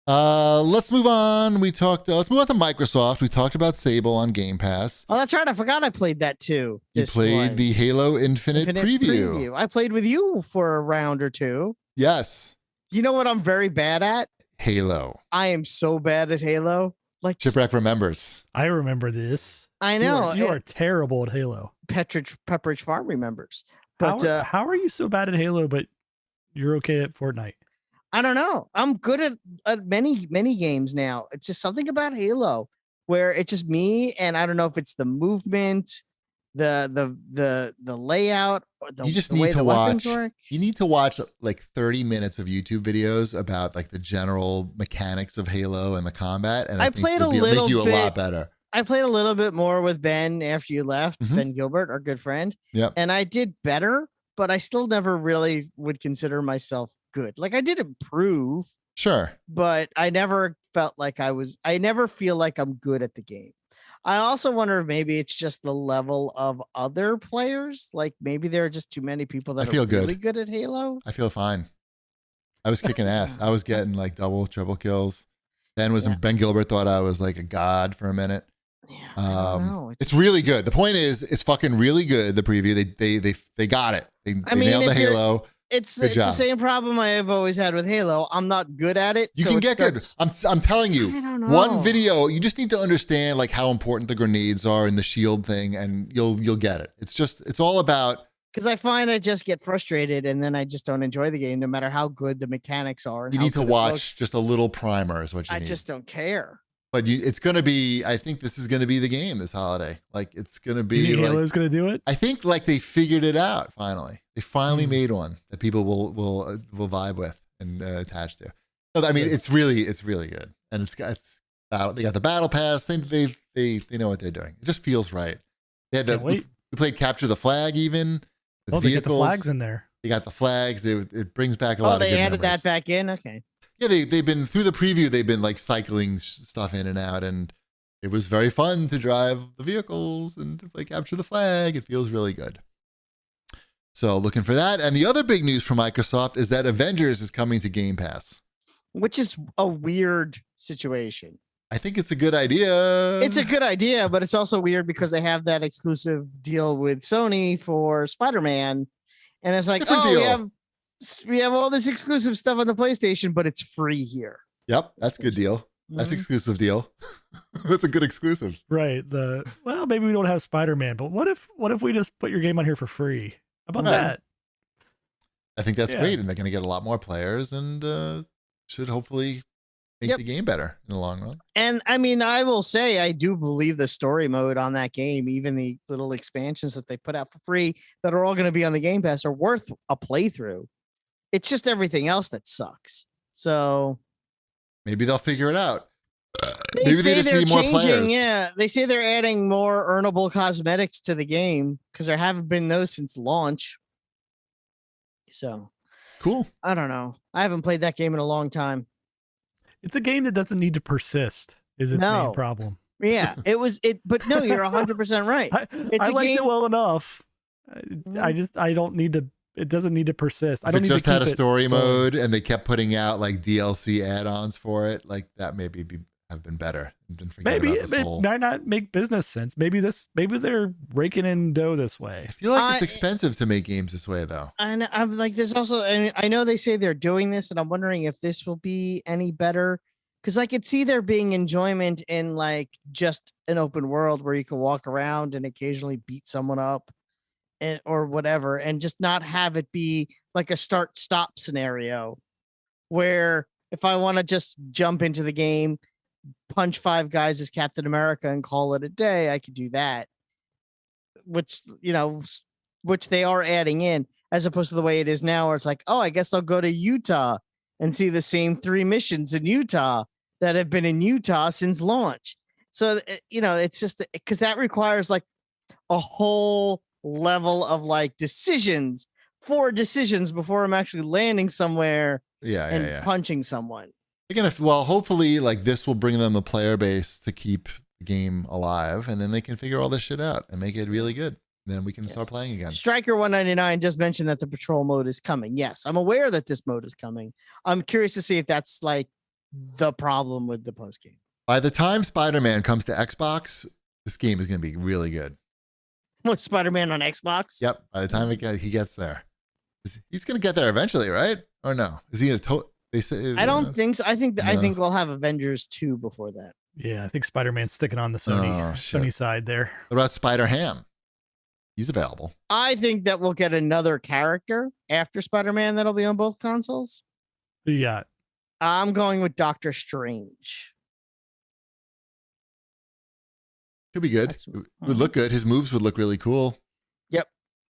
Let's move on. Let's move on to Microsoft. We talked about Sable on Game Pass. Oh, that's right. I forgot I played that too. You played the Halo Infinite preview. I played with you for a round or two. Yes. You know what I'm very bad at? Halo. I am so bad at Halo. Like Shipwreck remembers. I remember this. I know. You are terrible at Halo. Pepperidge Farm remembers. But how are you so bad at Halo, but you're okay at Fortnite? I don't know. I'm good at many games now. It's just something about Halo where it's just me, and I don't know if it's the movement, the layout, or you just need to watch. You need to watch like 30 minutes of YouTube videos about like the general mechanics of Halo and the combat, and I think played it'll make you a lot better. I played a little bit more with Ben after you left, Ben Gilbert, our good friend. Yep. And I did better, but I still never really would consider myself good. Like I did improve. Sure. But I never felt like I never feel like I'm good at the game. I also wonder if maybe it's just the level of other players. Like maybe there are just too many people that are really good at Halo. I feel fine. I was kicking ass. I was getting like double, triple kills. Ben Gilbert thought I was like a god for a minute. Yeah, it's really good. The point is, it's fucking really good. The preview, they got it. They nailed the Halo. It's the same problem I have always had with Halo. I'm not good at it. You can get good. I'm telling you, one video, you just need to understand like how important the grenades are and the shield thing, and you'll get it. It's all about. Because I find I just get frustrated, and then I just don't enjoy the game, no matter how good the mechanics are. You need to watch just a little primer, is what you need. I just don't care. But it's going to be, I think this is going to be the game this holiday. Like, it's going to be. You think Halo's going to do it? I think like they figured it out finally. They finally made one that people will vibe with and attach to. So, I mean, it's really good. And they got the battle pass. They know what they're doing. It just feels right. They had we played Capture the Flag even. They get the flags in there. They got the flags. It brings back a lot of good memories. They added that back in? Okay. Yeah, they've been through the preview. They've been like cycling stuff in and out, and it was very fun to drive the vehicles and to play Capture the Flag. It feels really good. So looking for that. And the other big news from Microsoft is that Avengers is coming to Game Pass, which is a weird situation. I think it's a good idea. It's a good idea, but it's also weird because they have that exclusive deal with Sony for Spider-Man, and it's like, we have all this exclusive stuff on the PlayStation, but it's free here. Yep, that's a good deal. That's exclusive deal. That's a good exclusive. Right. Maybe we don't have Spider-Man, but what if we just put your game on here for free? How about that? I think that's great, and they're going to get a lot more players, and should hopefully make the game better in the long run. And I mean, I will say, I do believe the story mode on that game, even the little expansions that they put out for free that are all going to be on the Game Pass, are worth a playthrough. It's just everything else that sucks. So maybe they'll figure it out. Maybe they just need more players. Yeah, they say they're adding more earnable cosmetics to the game because there haven't been those since launch. So cool. I don't know. I haven't played that game in a long time. It's a game that doesn't need to persist. Is its main problem? Yeah, but no, you're 100% right. I liked it well enough. I don't need to. It doesn't need to persist. If it just had a story mode and they kept putting out like DLC add-ons for it, like that maybe have been better. Maybe it might not make business sense. Maybe they're raking in dough this way. I feel like it's expensive to make games this way, though. And I'm like, there's also, I know they say they're doing this, and I'm wondering if this will be any better, because I could see there being enjoyment in like just an open world where you can walk around and occasionally beat someone up. Or whatever, and just not have it be like a start-stop scenario where if I want to just jump into the game, punch 5 guys as Captain America and call it a day, I could do that. Which they are adding in, as opposed to the way it is now, where it's like, oh, I guess I'll go to Utah and see the same 3 missions in Utah that have been in Utah since launch. So, it's just because that requires like a whole level of like four decisions before I'm actually landing somewhere and punching someone. Again, hopefully like this will bring them a player base to keep the game alive, and then they can figure all this shit out and make it really good. Then we can start playing again. Striker 199 just mentioned that the patrol mode is coming. Yes, I'm aware that this mode is coming. I'm curious to see if that's like the problem with the post game. By the time Spider-Man comes to Xbox, this game is going to be really good. What, Spider-Man on Xbox? Yep. By the time he gets there, he's going to get there eventually, right? Or no? Is he going to? They say. I don't think so. I think No. we'll have Avengers 2 before that. Yeah, I think Spider-Man's sticking on the Sony side there. What about Spider-Ham? He's available. I think that we'll get another character after Spider-Man that'll be on both consoles. Who you got? I'm going with Doctor Strange. Could be good. Would look good. His moves would look really cool. Yep.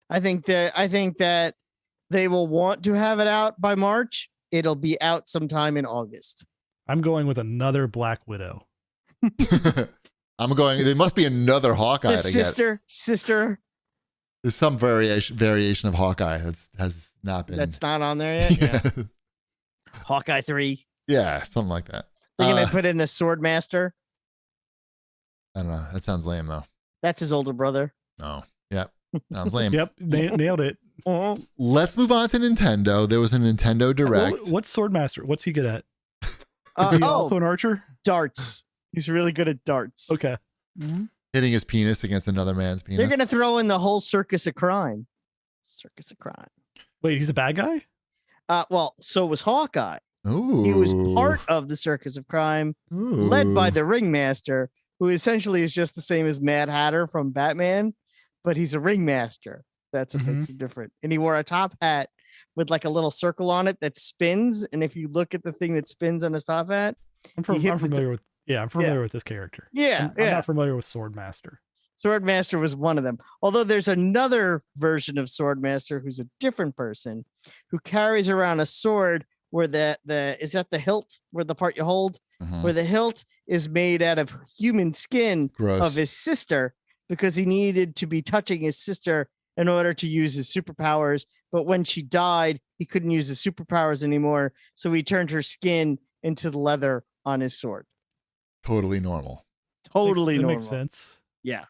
I think that they will want to have it out by March. It'll be out sometime in August. I'm going with another Black Widow. I'm going. There must be another Hawkeye. Sister. There's some variation of Hawkeye has not been. That's not on there yet. Yeah. Hawkeye 3. Yeah, something like that. They're gonna put in the Swordmaster. I don't know. That sounds lame though. That's his older brother. No. Yep. Sounds lame. Yep. Nailed it. Let's move on to Nintendo. There was a Nintendo Direct. What's Swordmaster? What's he good at? Is he also an archer? Darts. He's really good at darts. Okay. Mm-hmm. Hitting his penis against another man's penis. They're going to throw in the whole circus of crime. Circus of crime. Wait, he's a bad guy? Well, so was Hawkeye. Ooh. He was part of the circus of crime, led by the ringmaster, who essentially is just the same as Mad Hatter from Batman, but he's a ringmaster. That's what makes him different. And he wore a top hat with like a little circle on it that spins. And if you look at the thing that spins on his top hat, I'm familiar with this character. Yeah, I'm not familiar with Swordmaster. Swordmaster was one of them. Although there's another version of Swordmaster who's a different person who carries around a sword where is that the hilt, where the part you hold, where the hilt is made out of human skin of his sister, because he needed to be touching his sister in order to use his superpowers. But when she died, he couldn't use his superpowers anymore. So he turned her skin into the leather on his sword. Totally normal. Totally normal. Makes sense. Yeah.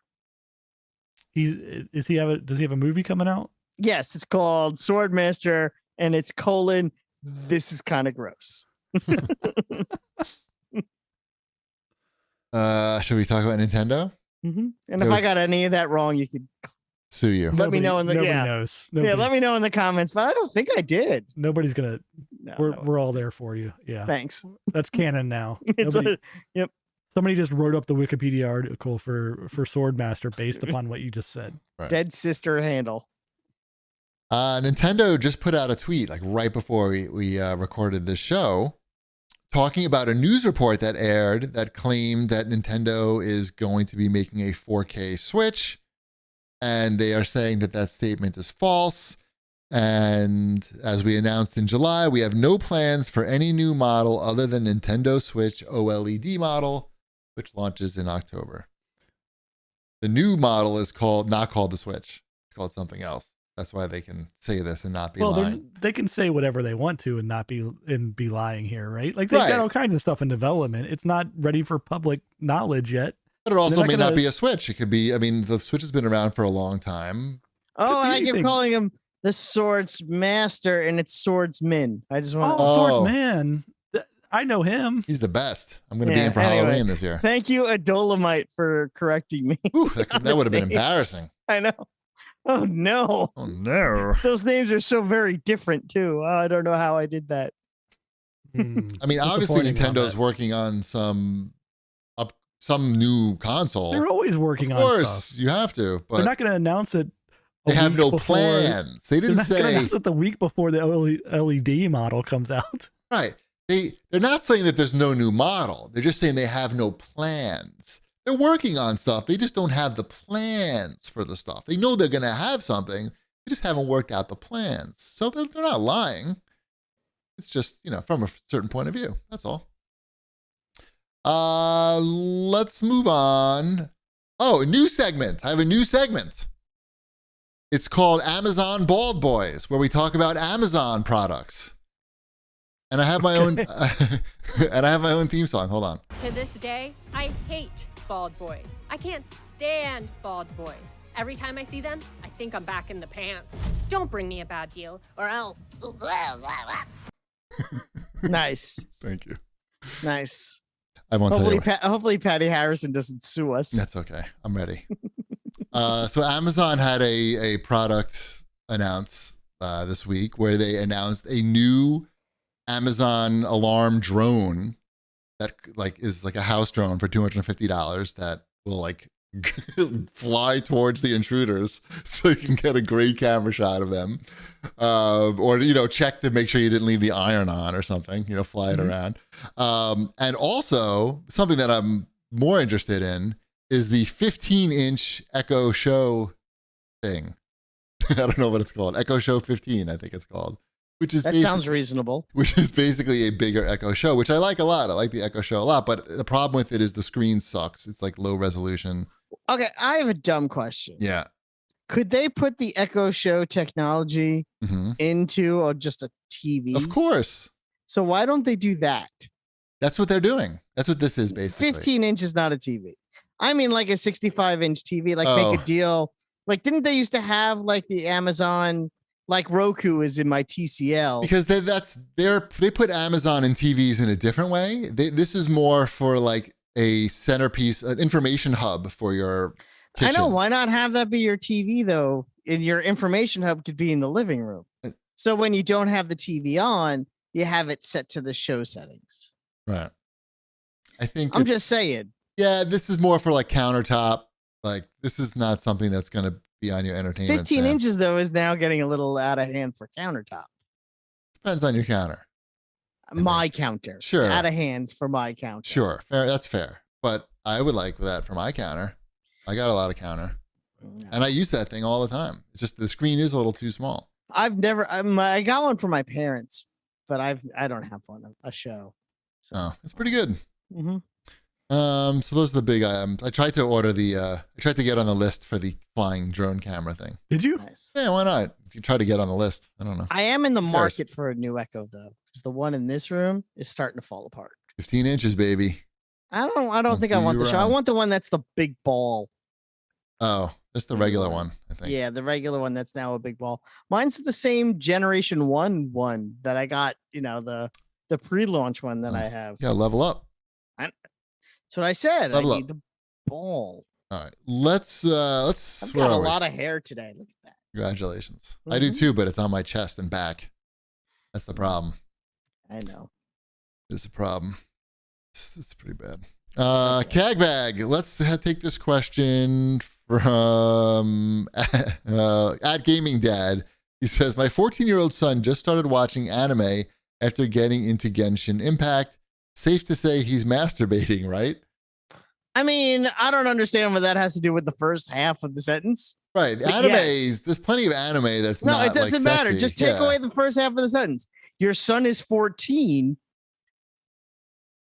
Does he have a movie coming out? Yes, it's called Swordmaster, and it's : this is kind of gross. Should we talk about Nintendo? And if I got any of that wrong, you could sue you. Let me know in the nobody knows. Let me know in the comments, but I don't think I did. Nobody's gonna. We're all there for you. Yeah. Thanks. That's canon now. Yep. Somebody just wrote up the Wikipedia article for Swordmaster based upon what you just said. Right. Dead sister handle. Nintendo just put out a tweet like right before we recorded this show, talking about a news report that aired that claimed that Nintendo is going to be making a 4K Switch, and they are saying that statement is false. And as we announced in July, we have no plans for any new model other than Nintendo Switch OLED model, which launches in October. The new model is not called the Switch. It's called something else. That's why they can say this and not be lying. They can say whatever they want to and not be lying here, right? Like they've got all kinds of stuff in development. It's not ready for public knowledge yet. But it also may not be a Switch. It could be. I mean, the Switch has been around for a long time. Oh, and I keep calling him the Swordsmaster, and it's Swordsman. I just want. Swordsman. I know him. He's the best. I'm going to be in for Halloween this year. Thank you, Adolamite, for correcting me. Ooh, that would have been embarrassing. I know. Oh no. Oh no. Those names are so very different too. I don't know how I did that. I mean, obviously Nintendo's working on some new console. They're always working on stuff. Of course, you have to. But they're not going to announce it. They have no plans. They didn't say. They're announce it the week before the LED model comes out. Right. They're not saying that there's no new model. They're just saying they have no plans. They're working on stuff. They just don't have the plans for the stuff. They know they're going to have something. They just haven't worked out the plans. So they're not lying. It's just, from a certain point of view. That's all. Let's move on. Oh, a new segment. I have a new segment. It's called Amazon Bald Boys, where we talk about Amazon products. And I have my own theme song. Hold on. To this day, I hate bald boys. I can't stand bald boys. Every time I see them, I think I'm back in the pants. Don't bring me a bad deal, or I'll... Nice. Thank you. Nice. I won't tell you. Hopefully Patty Harrison doesn't sue us. That's okay. I'm ready. So Amazon had a product announce this week where they announced a new Amazon alarm drone that is like a house drone for $250 that will like fly towards the intruders so you can get a great camera shot of them, or check to make sure you didn't leave the iron on or something, fly it around. And also something that I'm more interested in is the 15-inch Echo Show thing. I don't know what it's called. Echo Show 15, I think it's called. That sounds reasonable. Which is basically a bigger Echo Show, which I like a lot. I like the Echo Show a lot, but the problem with it is the screen sucks. It's like low resolution. Okay, I have a dumb question. Yeah. Could they put the Echo Show technology into just a TV? Of course. So why don't they do that? That's what they're doing. That's what this is basically. 15 inches, not a TV. I mean, like a 65-inch TV, make a deal. Like, didn't they used to have like the Amazon, like Roku is in my TCL? Because they put Amazon and TVs in a different way. This is more for like a centerpiece, an information hub for your kitchen. I know. Why not have that be your TV though? And your information hub could be in the living room. So when you don't have the TV on, you have it set to the show settings. Right. I'm just saying. Yeah, this is more for like countertop. Like this is not something that's going to be on your entertainment 15 stand. inches though is now getting a little out of hand for countertop. Depends on your counter. My counter. Sure. It's out of hands for my counter. Sure. Fair. That's fair. But I would like that for my counter. I got a lot of counter. And I use that thing all the time. It's just the screen is a little too small. I got one for my parents, but I don't have one, a show. So. Oh, it's pretty good. Mm-hmm. So those are the big items. I tried to get on the list for the flying drone camera thing. Did you? Nice. Yeah, why not? If you try to get on the list, I don't know. I am in the market for a new Echo though, because the one in this room is starting to fall apart. 15 inches, baby. I don't think I want the show. I want the one that's the big ball. Oh, just the regular one, I think. Yeah, the regular one that's now a big ball. Mine's the same Generation 1 one that I got, the pre-launch one that I have. Yeah, level up. That's what I said. Level I need the ball. All right. Let's I've got a lot of hair today. Look at that. Congratulations. I do too, but it's on my chest and back. That's the problem. I know. It's a problem. It's pretty bad. CAGbag. Let's take this question from at Gaming Dad. He says, my 14-year-old son just started watching anime after getting into Genshin Impact. Safe to say he's masturbating, right? I mean, I don't understand what that has to do with the first half of the sentence. Right. The anime, there's plenty of anime that's not it doesn't matter. sexy. Just take away the first half of the sentence. Your son is 14.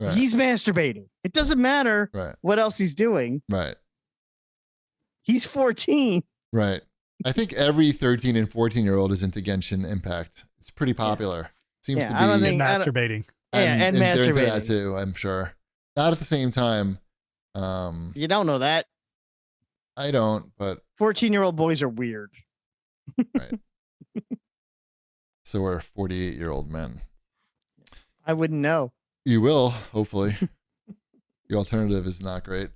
Right. He's masturbating. It doesn't matter what else he's doing. Right. He's 14. Right. I think every 13 and 14-year-old is into Genshin Impact. It's pretty popular. Seems to be. And masturbating. And masturbating. They're into that too, I'm sure. Not at the same time. You don't know that. I don't, but 14-year-old boys are weird. Right. So we're 48-year-old men. I wouldn't know. You will, hopefully. The alternative is not great.